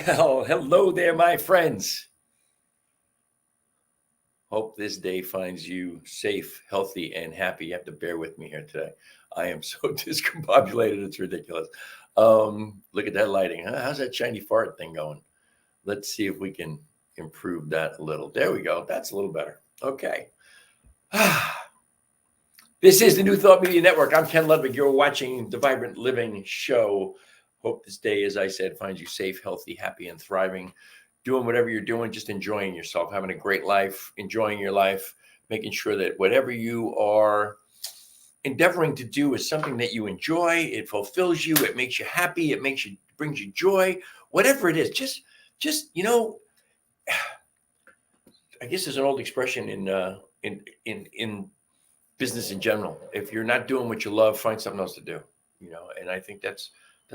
Well, hello there, my friends. Hope this day finds you safe, healthy, and happy. You have to bear with me here today. I am so discombobulated, it's ridiculous. Look at that lighting. How's that shiny fart thing going? Let's see if we can improve that a little. There we go. That's a little better. Okay. This is the New Thought Media Network. I'm Ken Ludwig. You're watching the Vibrant Living Show. Hope this day, as I said, finds you safe, healthy, happy, and thriving. Doing whatever you're doing, just enjoying yourself, having a great life, enjoying your life, making sure that whatever you are endeavoring to do is something that you enjoy. It fulfills you. It makes you happy. It brings you joy. Whatever it is, just I guess there's an old expression in business in general. If you're not doing what you love, find something else to do. And I think that's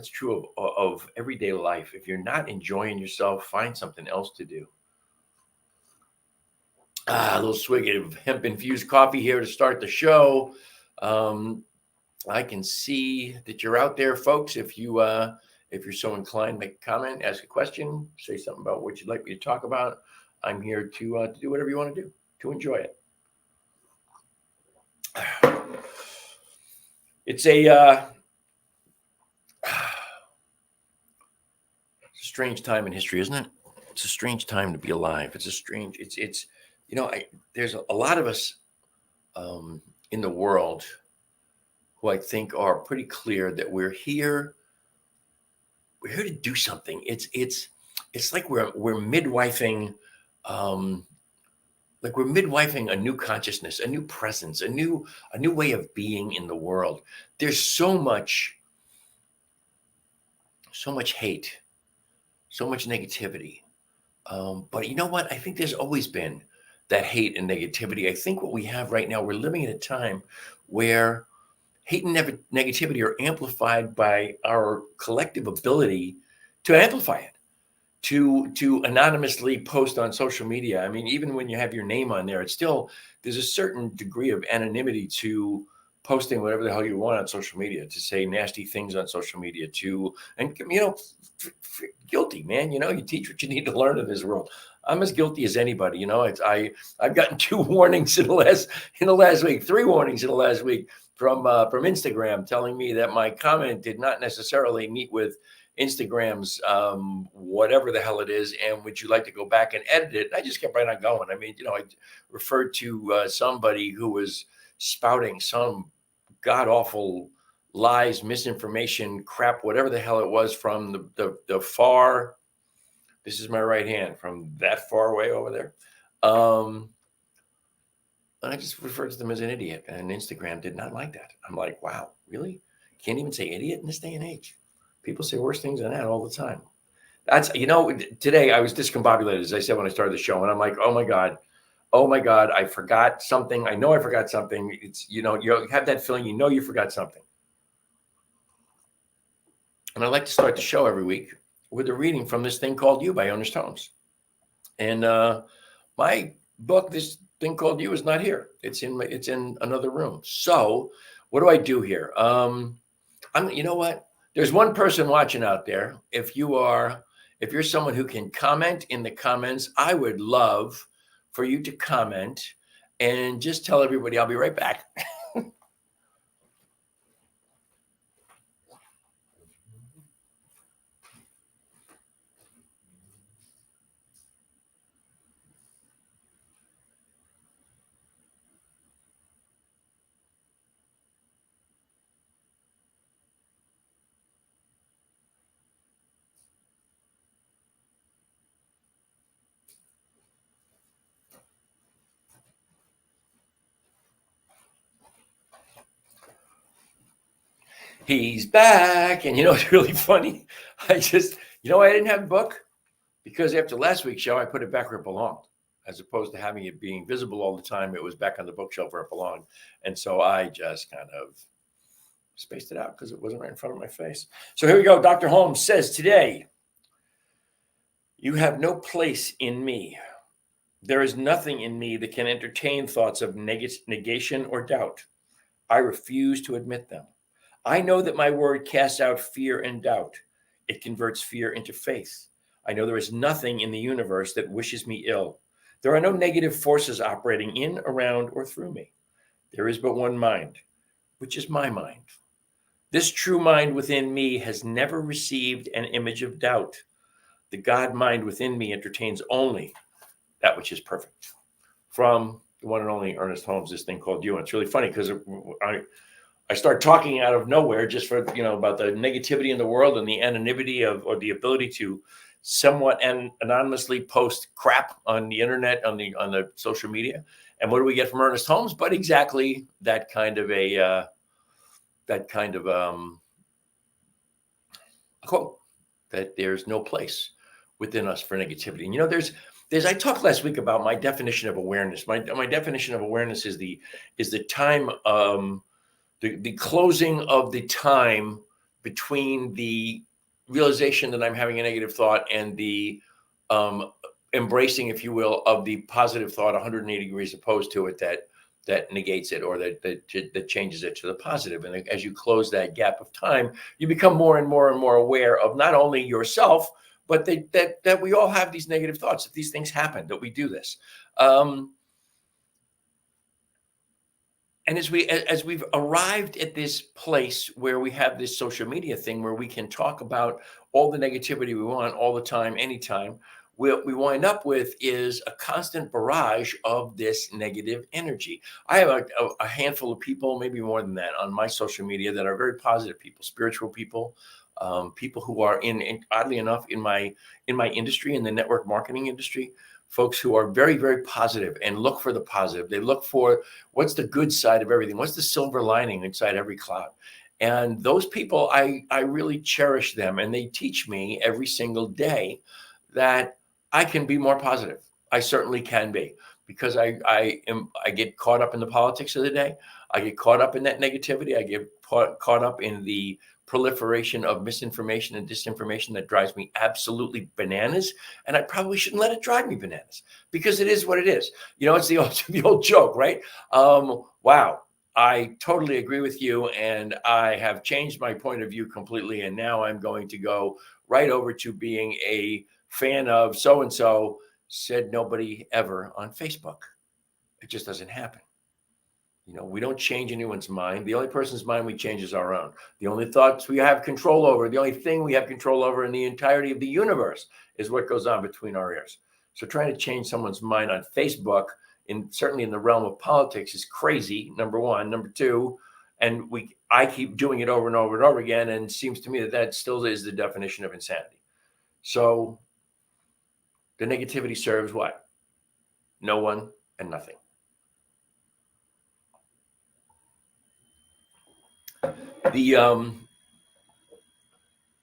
true of everyday life. If you're not enjoying yourself, find something else to do. A little swig of hemp-infused coffee here to start the show. I can see that you're out there, folks. If you're so inclined, make a comment, ask a question, say something about what you'd like me to talk about. I'm here to do whatever you want to do, to enjoy it. It's a strange time in history, isn't it? It's a strange time to be alive. There's a lot of us in the world who I think are pretty clear that we're here to do something. It's like we're midwifing, we're midwifing a new consciousness, a new presence, a new way of being in the world. There's so much hate, so much negativity. But you know what? I think there's always been that hate and negativity. I think what we have right now, we're living at a time where hate and negativity are amplified by our collective ability to amplify it, to anonymously post on social media. I mean, even when you have your name on there, there's a certain degree of anonymity to posting whatever the hell you want on social media, to say nasty things on social media, guilty, man. You teach what you need to learn in this world. I'm as guilty as anybody. I've gotten 2 warnings in the last week, 3 warnings in the last week from Instagram telling me that my comment did not necessarily meet with Instagram's whatever the hell it is, and would you like to go back and edit it? And I just kept right on going. I mean, I referred to somebody who was spouting some god-awful lies, misinformation, crap, whatever the hell it was, from the far, this is my right hand, from that far away over there. And I just referred to them as an idiot, and Instagram did not like that. I'm like, wow, really? Can't even say idiot in this day and age. People say worse things than that all the time. Today I was discombobulated, as I said when I started the show, and I'm like, oh my God, I forgot something. I know I forgot something. It's, you have that feeling, you forgot something. And I like to start the show every week with a reading from this thing called You by Ernest Holmes. And my book, This Thing Called You, is not here. It's in another room. So what do I do here? You know what? There's one person watching out there. If you're someone who can comment in the comments, I would love for you to comment and just tell everybody I'll be right back. He's back. And it's really funny. I didn't have a book, because after last week's show, I put it back where it belonged. As opposed to having it being visible all the time, it was back on the bookshelf where it belonged. And so I just kind of spaced it out because it wasn't right in front of my face. So here we go. Dr. Holmes says today, you have no place in me. There is nothing in me that can entertain thoughts of negation or doubt. I refuse to admit them. I know that my word casts out fear and doubt. It converts fear into faith. I know there is nothing in the universe that wishes me ill. There are no negative forces operating in, around, or through me. There is but one mind, which is my mind. This true mind within me has never received an image of doubt. The God mind within me entertains only that which is perfect. From the one and only Ernest Holmes, this thing called You. And it's really funny because I start talking out of nowhere just for, about the negativity in the world and the anonymity of, or the ability to somewhat anonymously post crap on the internet, on the social media. And what do we get from Ernest Holmes? But exactly that kind of a quote, that there's no place within us for negativity. And there's I talked last week about my definition of awareness. My definition of awareness is the time, the closing of the time between the realization that I'm having a negative thought and the embracing, if you will, of the positive thought 180 degrees opposed to it, that negates it, or that changes it to the positive. And as you close that gap of time, you become more and more and more aware of not only yourself, but that we all have these negative thoughts, that these things happen, that we do this. And as we've arrived at this place where we have this social media thing where we can talk about all the negativity we want all the time, anytime, what we wind up with is a constant barrage of this negative energy. I have a handful of people, maybe more than that, on my social media that are very positive people, spiritual people, people who are oddly enough, in my industry, in the network marketing industry, folks who are very, very positive and look for the positive. They look for what's the good side of everything. What's the silver lining inside every cloud? And those people, I really cherish them. And they teach me every single day that I can be more positive. I certainly can be, because I get caught up in the politics of the day. I get caught up in that negativity. I get caught up in the proliferation of misinformation and disinformation that drives me absolutely bananas. And I probably shouldn't let it drive me bananas, because it is what it is. It's the old joke, right? Wow, I totally agree with you. And I have changed my point of view completely. And now I'm going to go right over to being a fan of so-and-so, said nobody ever, on Facebook. It just doesn't happen. We don't change anyone's mind. The only person's mind we change is our own. The only thoughts we have control over, the only thing we have control over in the entirety of the universe, is what goes on between our ears. So trying to change someone's mind on Facebook, certainly in the realm of politics, is crazy, number one. Number two, and I keep doing it over and over and over again, and it seems to me that still is the definition of insanity. So the negativity serves what? No one and nothing. In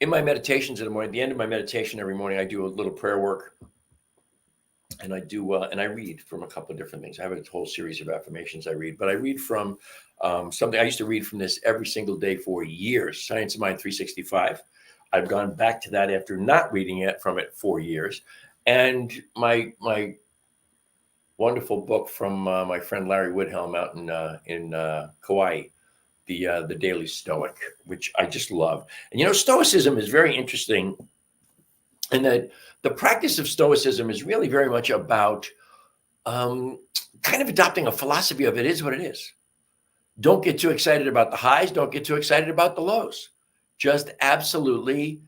my meditations in the morning, at the end of my meditation every morning, I do a little prayer work, and I read from a couple of different things. I have a whole series of affirmations I read, but I read from something I used to read from this every single day for years, Science of Mind 365. I've gone back to that after not reading it from it for years. And my wonderful book from my friend Larry Woodhelm out in Kauai, the Daily Stoic, which I just love. And Stoicism is very interesting, in that the practice of Stoicism is really very much about kind of adopting a philosophy of it is what it is. Don't get too excited about the highs. Don't get too excited about the lows. Just absolutely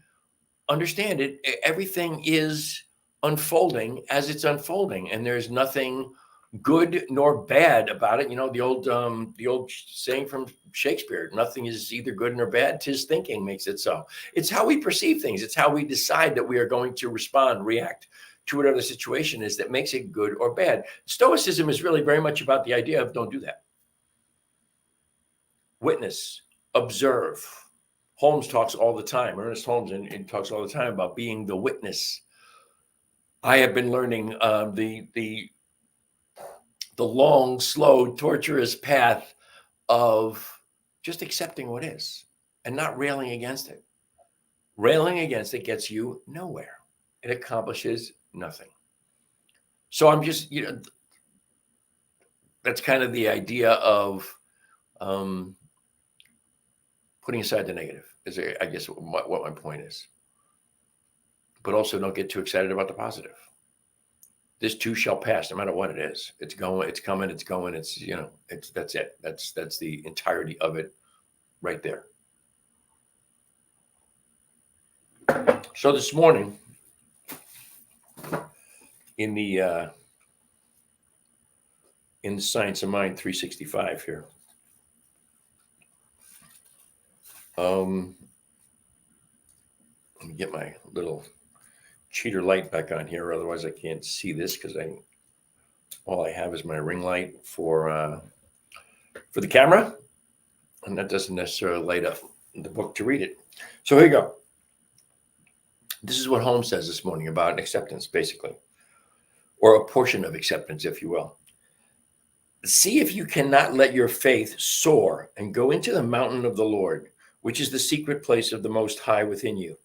understand it. Everything is unfolding as it's unfolding, and there's nothing good nor bad about it. The old saying from Shakespeare: nothing is either good nor bad, 'tis thinking makes it so. It's how we perceive things. It's how we decide that we are going to respond, react to whatever the situation is, that makes it good or bad. Stoicism is really very much about the idea of don't do that. Witness, observe. Holmes talks all the time, Ernest Holmes, and talks all the time about being the witness. I have been learning the long, slow, torturous path of just accepting what is and not railing against it. Railing against it gets you nowhere. It accomplishes nothing. So I'm just, that's kind of the idea of putting aside the negative, is I guess what my point is. but also don't get too excited about the positive. This too shall pass, no matter what it is. It's going, it's coming, it's going, it's, that's it. That's the entirety of it right there. So this morning, in the Science of Mind 365 here, let me get my little cheater light back on here. Otherwise I can't see this because all I have is my ring light for the camera, and that doesn't necessarily light up the book to read it. So here you go. This is what Holmes says this morning about acceptance, basically, or a portion of acceptance, if you will. See if you cannot let your faith soar and go into the mountain of the Lord, which is the secret place of the Most High within you.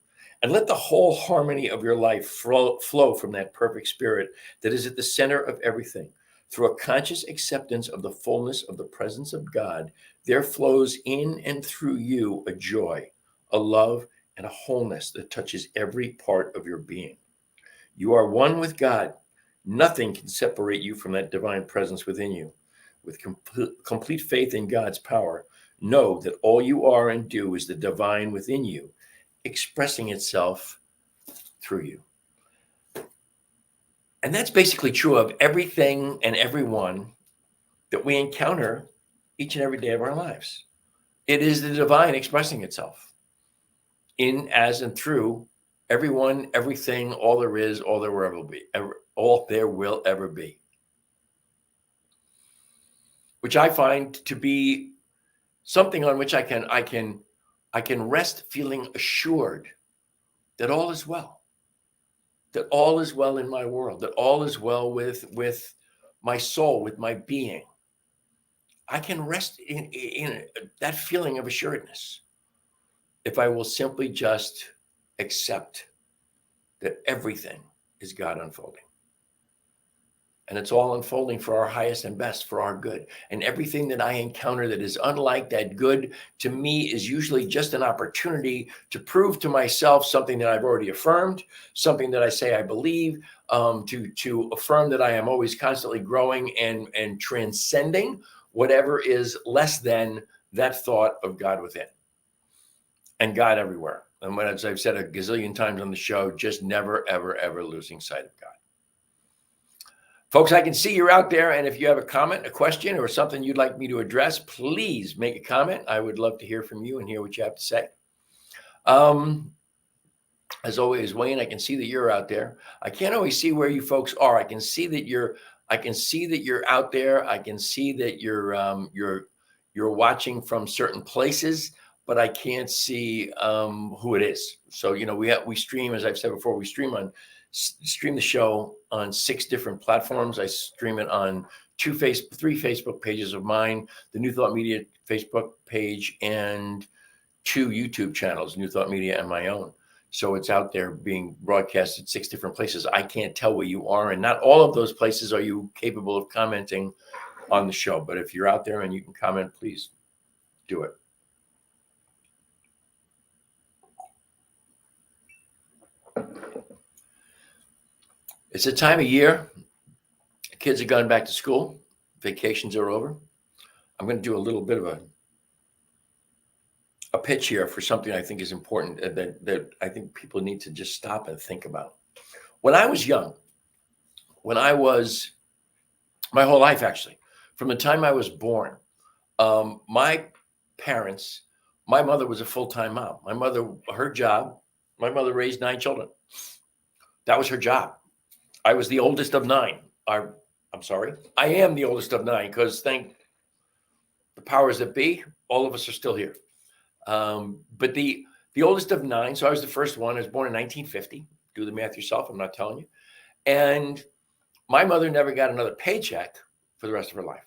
And let the whole harmony of your life flow from that perfect spirit that is at the center of everything. Through a conscious acceptance of the fullness of the presence of God, there flows in and through you a joy, a love, and a wholeness that touches every part of your being. You are one with God. Nothing can separate you from that divine presence within you. With complete faith in God's power, know that all you are and do is the divine within you, expressing itself through you. And that's basically true of everything and everyone that we encounter each and every day of our lives. It is the divine expressing itself in, as, and through everyone, everything, all there is, all there will ever be, all there will ever be. Which I find to be something on which I can rest feeling assured that all is well, that all is well in my world, that all is well with my soul, with my being. I can rest in that feeling of assuredness if I will simply just accept that everything is God unfolding. And it's all unfolding for our highest and best, for our good. And everything that I encounter that is unlike that good, to me, is usually just an opportunity to prove to myself something that I've already affirmed, something that I say I believe, to affirm that I am always constantly growing and transcending whatever is less than that thought of God within and God everywhere. And as I've said a gazillion times on the show, just never, ever, ever losing sight of God. Folks, I can see you're out there, and if you have a comment, a question, or something you'd like me to address, please make a comment. I would love to hear from you and hear what you have to say. As always, Wayne, I can see that you're out there. I can't always see where you folks are. I can see that you're out there. I can see that you're watching from certain places, but I can't see who it is. So, we stream, as I've said before, we stream the show on 6 different platforms. I stream it on 3 Facebook pages of mine, the New Thought Media Facebook page, and 2 YouTube channels, New Thought Media and my own. So it's out there being broadcast at 6 different places. I can't tell where you are, and not all of those places are you capable of commenting on the show. But if you're out there and you can comment, please do it. It's a time of year. Kids have gone back to school. Vacations are over. I'm going to do a little bit of a pitch here for something I think is important that I think people need to just stop and think about. When I was young, my whole life actually, from the time I was born, my mother was a full-time mom. My mother raised 9 children. That was her job. I was the oldest of 9. I am the oldest of 9 because thank the powers that be, all of us are still here. But the oldest of 9, so I was the first one. I was born in 1950. Do the math yourself. I'm not telling you. And my mother never got another paycheck for the rest of her life.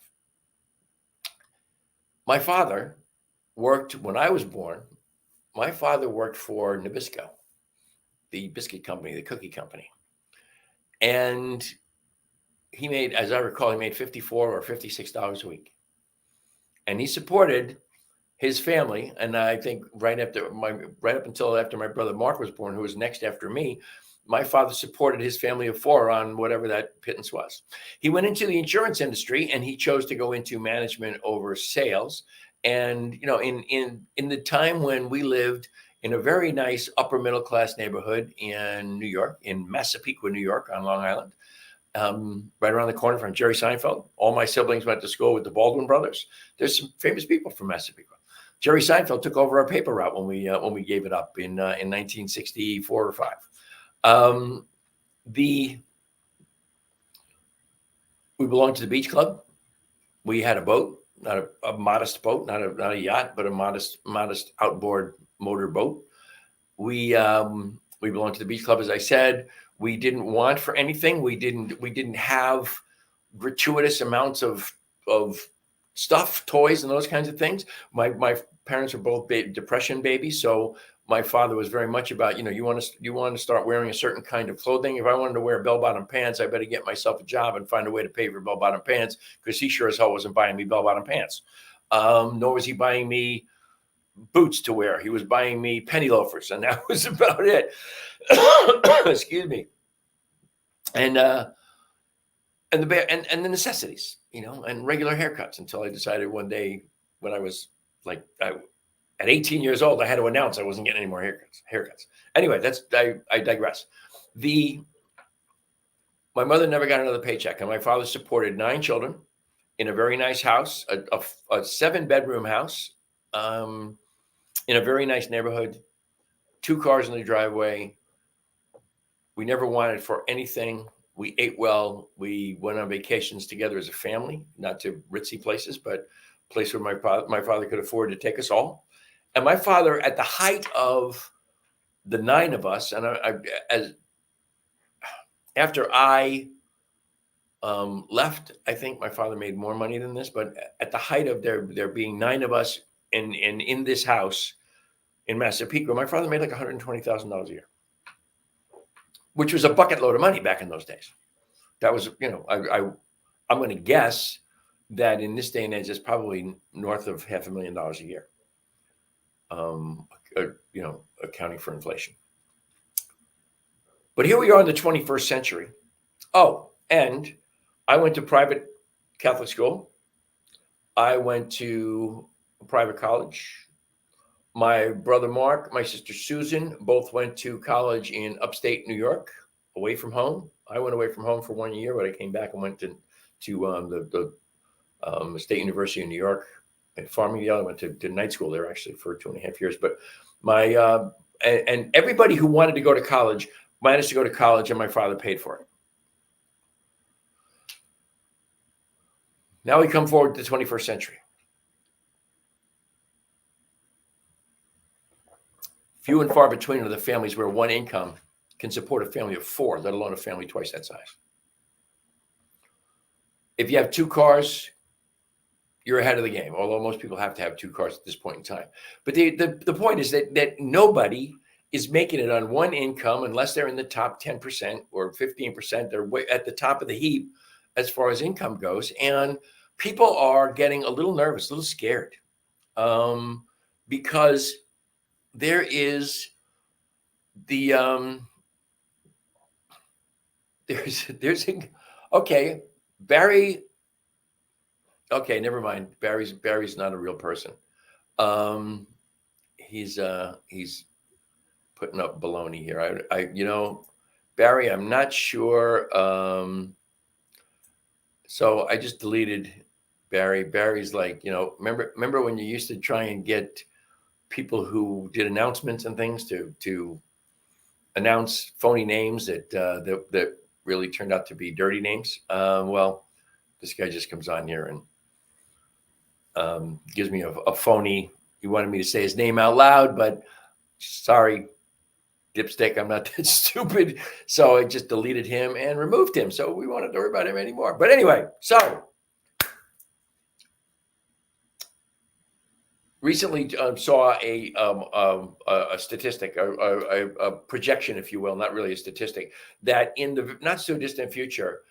My father worked, when I was born, my father worked for Nabisco, the biscuit company, the cookie company. And he made, as I recall, $54 or $56 a week. And he supported his family. And I think right up until after my brother Mark was born, who was next after me, my father supported his family of four on whatever that pittance was. He went into the insurance industry, and he chose to go into management over sales. And in the time when we lived in a very nice upper middle class neighborhood in New York, in Massapequa, New York, on Long Island, right around the corner from Jerry Seinfeld. All my siblings went to school with the Baldwin brothers. There's some famous people from Massapequa. Jerry Seinfeld took over our paper route when we gave it up in 1964 or 5. We belonged to the beach club. We had a boat, not a modest boat, not a yacht, but a modest outboard motor boat. We belonged to the beach club, as I said. We didn't want for anything. We didn't have gratuitous amounts of stuff, toys, and those kinds of things. My parents were both depression babies, so my father was very much about, you want to start wearing a certain kind of clothing. If I wanted to wear bell-bottom pants, I better get myself a job and find a way to pay for bell-bottom pants, because he sure as hell wasn't buying me bell-bottom pants. Nor was he buying me boots to wear. He was buying me penny loafers, and that was about it. Excuse me. And the necessities, and regular haircuts, until I decided one day when I was at 18 years old, I had to announce I wasn't getting any more haircuts. Anyway, I digress. My mother never got another paycheck, and my father supported 9 children in a very nice house, a 7-bedroom house, in a very nice neighborhood, 2 cars in the driveway. We never wanted for anything. We ate well. We went on vacations together as a family, not to ritzy places, but a place where my father could afford to take us all. And my father, at the height of the 9 of us, and after I left, I think my father made more money than this, but at the height of there being 9 of us in this house in Massapequa, my father made like $120,000 a year, which was a bucket load of money back in those days. That was, I'm going to guess that in this day and age, it's probably north of $500,000 a year, accounting for inflation. But here we are in the 21st century. Oh, and I went to private Catholic school. I went to a private college. My brother Mark, my sister Susan, both went to college in upstate New York, away from home. I went away from home for 1 year, but I came back and went to the State University of New York at Farmingdale. I went to night school there actually for 2.5 years. But and everybody who wanted to go to college managed to go to college, and my father paid for it. Now we come forward to the 21st century. Few and far between are the families where one income can support a family of 4, let alone a family twice that size. If you have 2 cars, you're ahead of the game, although most people have to have 2 cars at this point in time. But the point is that nobody is making it on one income unless they're in the top 10% or 15%. They're way at the top of the heap as far as income goes. And people are getting a little nervous, a little scared, because there is okay, Barry. Okay, never mind. Barry's not a real person. He's putting up baloney here. Barry, I'm not sure. So I just deleted Barry. Barry's like, remember when you used to try and get people who did announcements and things to announce phony names that really turned out to be dirty names? Well, this guy just comes on here and gives me a phony. He wanted me to say his name out loud, but sorry, dipstick, I'm not that stupid. So I just deleted him and removed him. So we won't have to worry about him anymore. But anyway, so recently saw a statistic, a projection, if you will, not really a statistic, that in the not so distant future,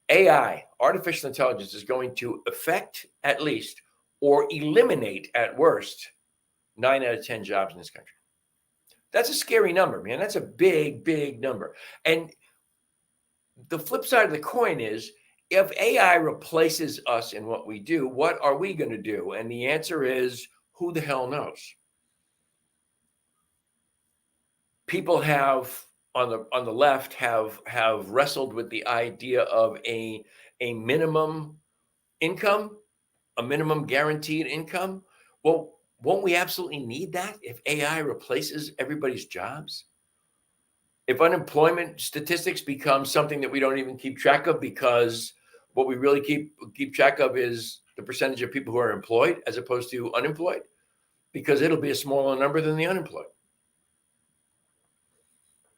AI, artificial intelligence, is going to affect at least or eliminate at worst 9 out of 10 jobs in this country. That's a scary number, man. That's a big, big number. And the flip side of the coin is, if AI replaces us in what we do, what are we going to do? And the answer is, who the hell knows? People have on the left have wrestled with the idea of a minimum income, a minimum guaranteed income. Well, won't we absolutely need that if AI replaces everybody's jobs? If unemployment statistics become something that we don't even keep track of, because what we really keep track of is the percentage of people who are employed as opposed to unemployed, because it'll be a smaller number than the unemployed.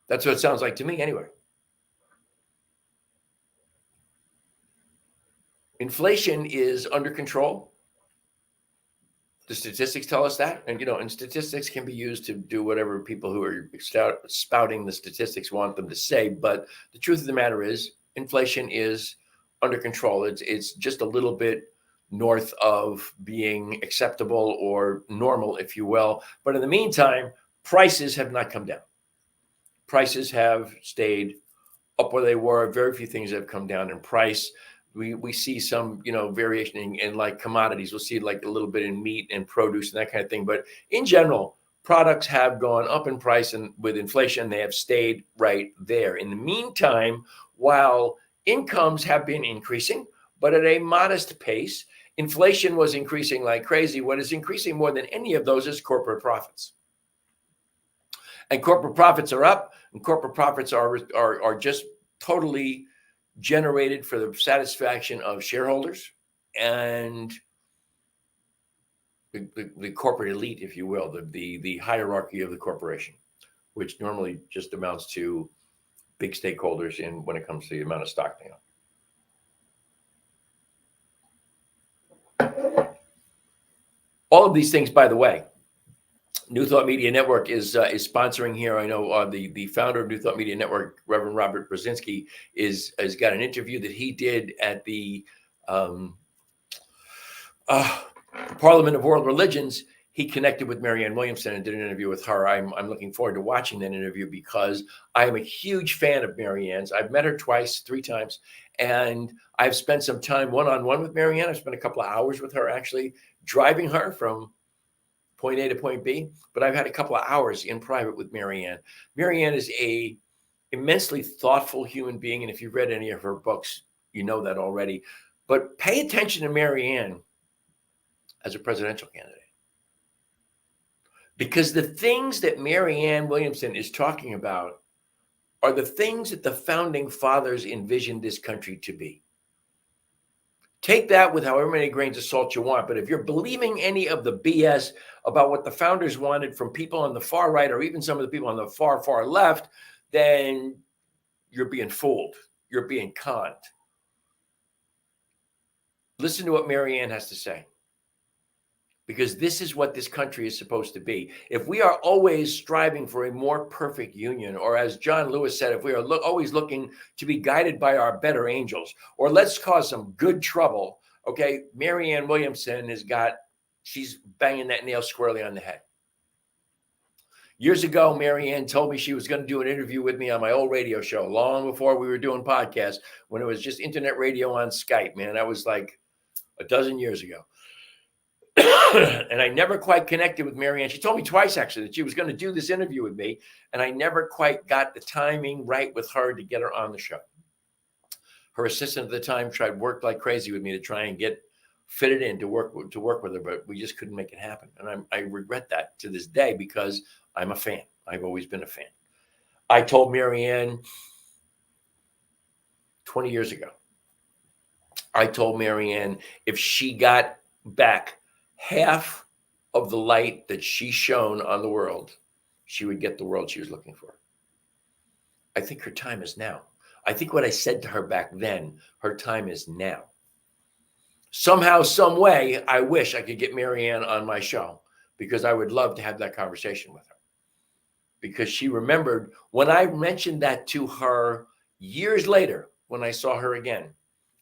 That's what it sounds like to me anyway. Inflation is under control. The statistics tell us that. And, and statistics can be used to do whatever people who are spouting the statistics want them to say. But the truth of the matter is, inflation is under control. It's just a little bit north of being acceptable or normal, if you will. But in the meantime, prices have not come down. Prices have stayed up where they were. Very few things have come down in price. We see some, variation in like commodities. We'll see like a little bit in meat and produce and that kind of thing. But in general, products have gone up in price, and with inflation, they have stayed right there. In the meantime, while incomes have been increasing, but at a modest pace, inflation was increasing like crazy. What is increasing more than any of those is corporate profits. And corporate profits are up, and corporate profits are just totally generated for the satisfaction of shareholders and the corporate elite, if you will, the hierarchy of the corporation, which normally just amounts to big stakeholders in when it comes to the amount of stock they own. All of these things, by the way, New Thought Media Network is sponsoring here. I know the founder of New Thought Media Network, Reverend Robert Brzezinski, has got an interview that he did at the Parliament of World Religions. He connected with Marianne Williamson and did an interview with her. I'm looking forward to watching that interview because I am a huge fan of Marianne's. I've met her twice, 3 times, and I've spent some time one-on-one with Marianne. I've spent a couple of hours with her, actually, driving her from point A to point B, but I've had a couple of hours in private with Marianne. Marianne is a immensely thoughtful human being, and if you've read any of her books, you know that already. But pay attention to Marianne as a presidential candidate, because the things that Marianne Williamson is talking about are the things that the founding fathers envisioned this country to be. Take that with however many grains of salt you want. But if you're believing any of the BS about what the founders wanted from people on the far right, or even some of the people on the far, far left, then you're being fooled. You're being conned. Listen to what Marianne has to say, because this is what this country is supposed to be. If we are always striving for a more perfect union, or as John Lewis said, if we are always looking to be guided by our better angels, or let's cause some good trouble, okay, Marianne Williamson she's banging that nail squarely on the head. Years ago, Marianne told me she was going to do an interview with me on my old radio show, long before we were doing podcasts, when it was just internet radio on Skype, man. That was like a dozen years ago. And I never quite connected with Marianne. She told me twice, actually, that she was going to do this interview with me, and I never quite got the timing right with her to get her on the show. Her assistant at the time worked like crazy with me to try and get fitted in to work with her, but we just couldn't make it happen. And I regret that to this day, because I'm a fan. I've always been a fan. I told Marianne 20 years ago, if she got back half of the light that she shone on the world, she would get the world she was looking for. I think her time is now. I think what I said to her back then, her time is now. Somehow, some way, I wish I could get Marianne on my show, because I would love to have that conversation with her. Because she remembered when I mentioned that to her years later, when I saw her again,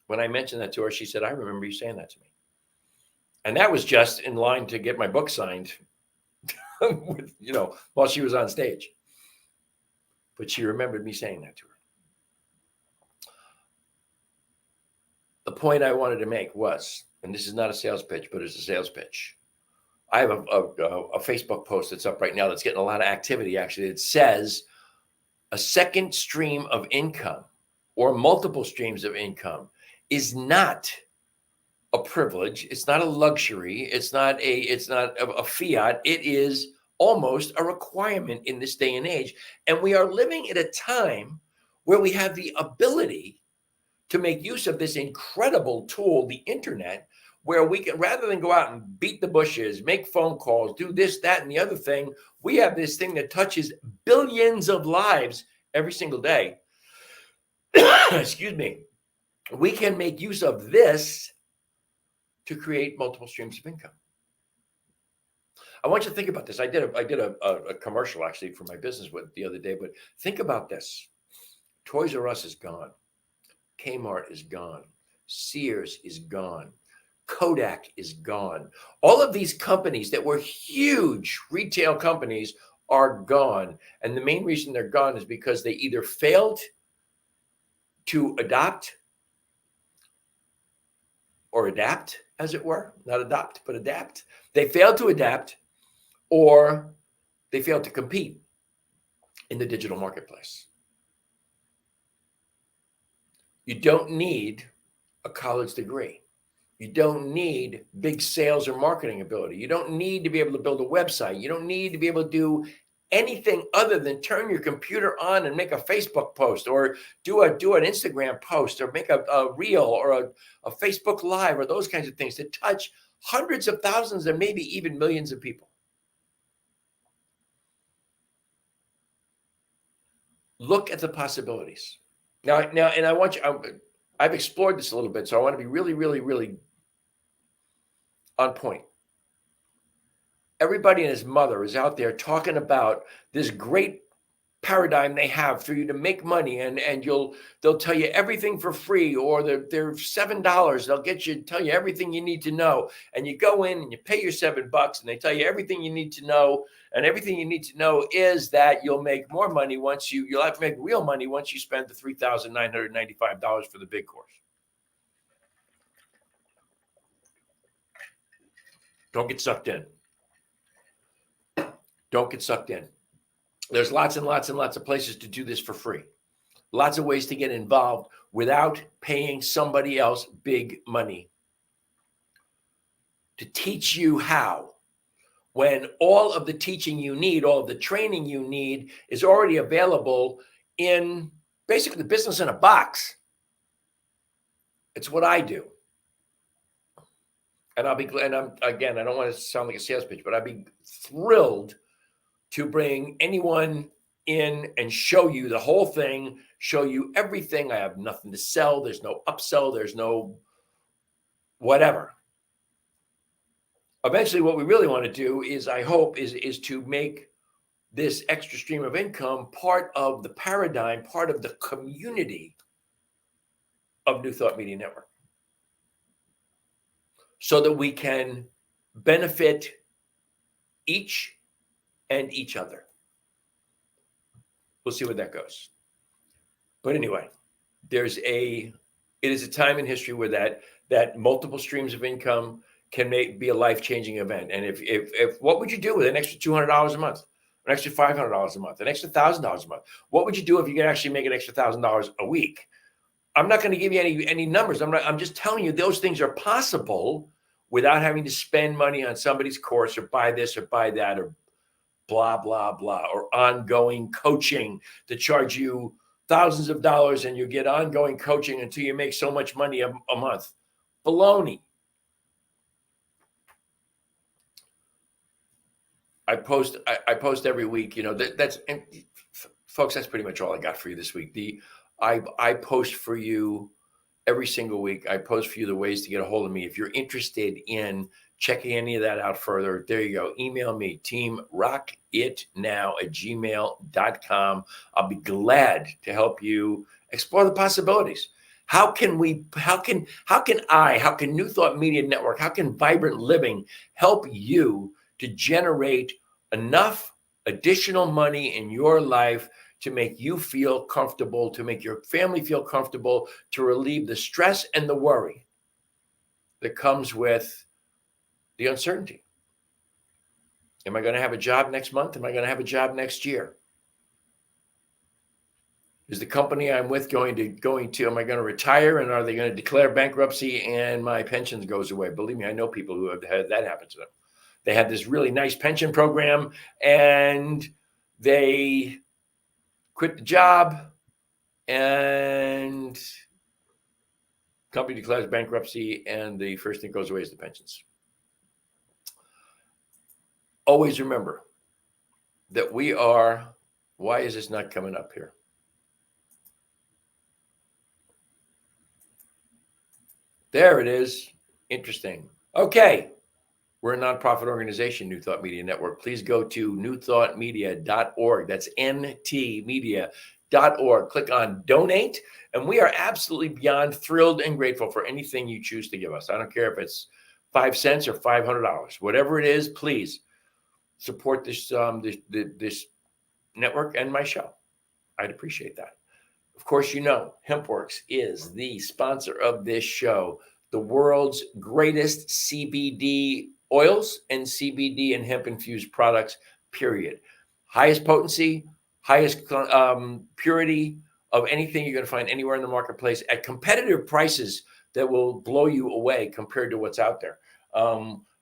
when I mentioned that to her, she said, "I remember you saying that to me." And that was just in line to get my book signed with, while she was on stage. But she remembered me saying that to her. The point I wanted to make was, and this is not a sales pitch, but it's a sales pitch. I have a Facebook post that's up right now that's getting a lot of activity, actually. It says a second stream of income or multiple streams of income is not a privilege. It's not a luxury. It's not a fiat. It is almost a requirement in this day and age. And we are living at a time where we have the ability to make use of this incredible tool, the internet, where we can, rather than go out and beat the bushes, make phone calls, do this, that, and the other thing, we have this thing that touches billions of lives every single day. Excuse me. We can make use of this to create multiple streams of income. I want you to think about this. I did a commercial actually for my business with the other day, but think about this. Toys R Us is gone. Kmart is gone. Sears is gone. Kodak is gone. All of these companies that were huge retail companies are gone. And the main reason they're gone is because they either failed to adopt or adapt, as it were, not adopt, but adapt. They failed to adapt, or they failed to compete in the digital marketplace. You don't need a college degree. You don't need big sales or marketing ability. You don't need to be able to build a website. You don't need to be able to do anything other than turn your computer on and make a Facebook post, or do an Instagram post, or make a reel, or a Facebook Live, or those kinds of things to touch hundreds of thousands and maybe even millions of people. Look at the possibilities. Now, and I want you, I've explored this a little bit, so I want to be really, really, really on point. Everybody and his mother is out there talking about this great paradigm they have for you to make money, and they'll tell you everything for free, or they're $7. They'll tell you everything you need to know, and you go in and you pay your $7, and they tell you everything you need to know, and everything you need to know is that you'll make more money you'll have to make real money once you spend the $3,995 for the big course. Don't get sucked in. Don't get sucked in. There's lots and lots and lots of places to do this for free. Lots of ways to get involved without paying somebody else big money to teach you how, when all of the teaching you need, all of the training you need is already available in basically the business in a box. It's what I do. And I'll be glad, and I don't want to sound like a sales pitch, but I'd be thrilled to bring anyone in and show you the whole thing, show you everything. I have nothing to sell. There's no upsell. There's no whatever. Eventually, what we really want to do is, I hope, is to make this extra stream of income part of the paradigm, part of the community of New Thought Media Network, so that we can benefit each and each other. We'll see where that goes. But anyway, it is a time in history where that multiple streams of income can be a life-changing event. And if what would you do with an extra $200 a month, an extra $500 a month, an extra $1,000 a month? What would you do if you could actually make an extra $1,000 a week? I'm not going to give you any numbers. I'm just telling you those things are possible without having to spend money on somebody's course, or buy this or buy that, or blah, blah, blah, or ongoing coaching to charge you thousands of dollars, and you get ongoing coaching until you make so much money a month. Baloney. I post every week, and folks, that's pretty much all I got for you this week. I post for you every single week. I post for you the ways to get a hold of me. If you're interested in checking any of that out further, there you go. Email me, teamrockitnow@gmail.com. I'll be glad to help you explore the possibilities. How can New Thought Media Network, how can Vibrant Living help you to generate enough additional money in your life to make you feel comfortable, to make your family feel comfortable, to relieve the stress and the worry that comes with the uncertainty. Am I going to have a job next month? Am I going to have a job next year? Is the company I'm with going to, am I going to retire, and are they going to declare bankruptcy and my pension goes away? Believe me, I know people who have had that happen to them. They had this really nice pension program and they quit the job and company declares bankruptcy and the first thing goes away is the pensions. Always remember that we are, why is this not coming up here? There it is. Interesting. Okay. We're a nonprofit organization, New Thought Media Network. Please go to newthoughtmedia.org. That's ntmedia.org. Click on donate. And we are absolutely beyond thrilled and grateful for anything you choose to give us. I don't care if it's 5 cents or $500. Whatever it is, please support this, this network and my show. I'd appreciate that. Of course, you know, HempWorks is the sponsor of this show, the world's greatest CBD oils and CBD and hemp-infused products, period. Highest potency, highest purity of anything you're going to find anywhere in the marketplace at competitive prices that will blow you away compared to what's out there.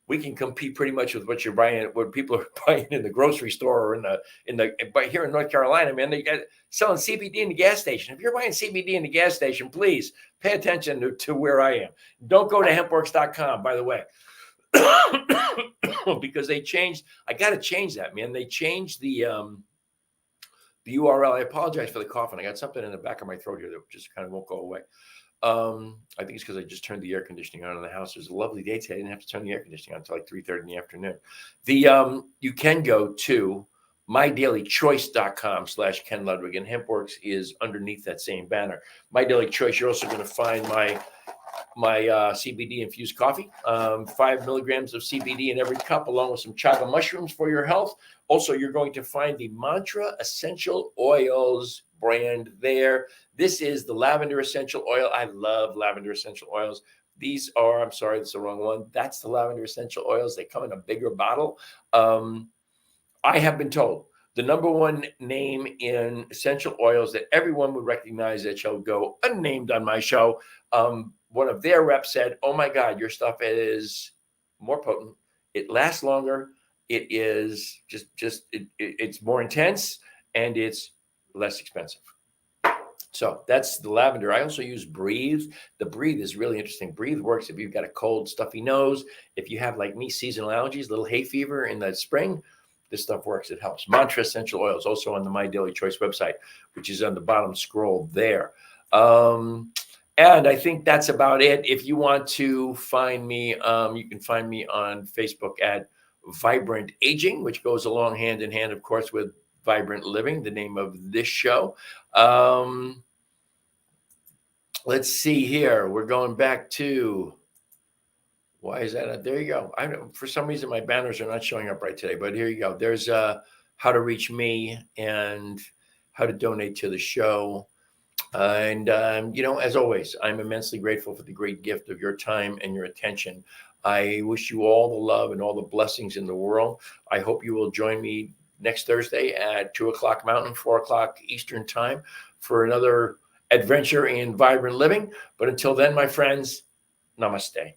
We can compete pretty much with what you're buying, what people are buying in the grocery store or but here in North Carolina, man, they got selling CBD in the gas station. If you're buying CBD in the gas station, please pay attention to where I am. Don't go to hempworks.com, by the way, because they changed. I got to change that, man. They changed the URL. I apologize for the coughing. I got something in the back of my throat here that just kind of won't go away. I think it's because I just turned the air conditioning on in the house. It was a lovely day today. I didn't have to turn the air conditioning on until like 3:30 in the afternoon. You can go to mydailychoice.com/Ken Ludwig, and HempWorks is underneath that same banner. My Daily Choice. You're also going to find my CBD infused coffee, 5 milligrams of CBD in every cup, along with some chaga mushrooms for your health. Also, you're going to find the Mantra Essential Oils brand there. This is the lavender essential oil. I love lavender essential oils. These are, I'm sorry, that's the wrong one. That's the lavender essential oils. They come in a bigger bottle. I have been told the number one name in essential oils that everyone would recognize that shall go unnamed on my show. One of their reps said, "Oh my God, your stuff is more potent. It lasts longer. It is it's more intense, and it's less expensive." So that's the lavender. I also use Breathe. The Breathe is really interesting. Breathe works if you've got a cold, stuffy nose. If you have, like me, seasonal allergies, little hay fever in the spring, this stuff works. It helps. Mantra Essential Oils, also on the My Daily Choice website, which is on the bottom scroll there. And I think that's about it. If you want to find me, you can find me on Facebook at Vibrant Aging, which goes along hand in hand, of course, with Vibrant Living, the name of this show. Let's see here. We're going back to, why is that? There you go. For some reason, my banners are not showing up right today, but here you go. There's how to reach me and how to donate to the show. As always, I'm immensely grateful for the great gift of your time and your attention. I wish you all the love and all the blessings in the world. I hope you will join me next Thursday at 2:00 Mountain, 4:00 Eastern time for another adventure in vibrant living. But until then, my friends, namaste.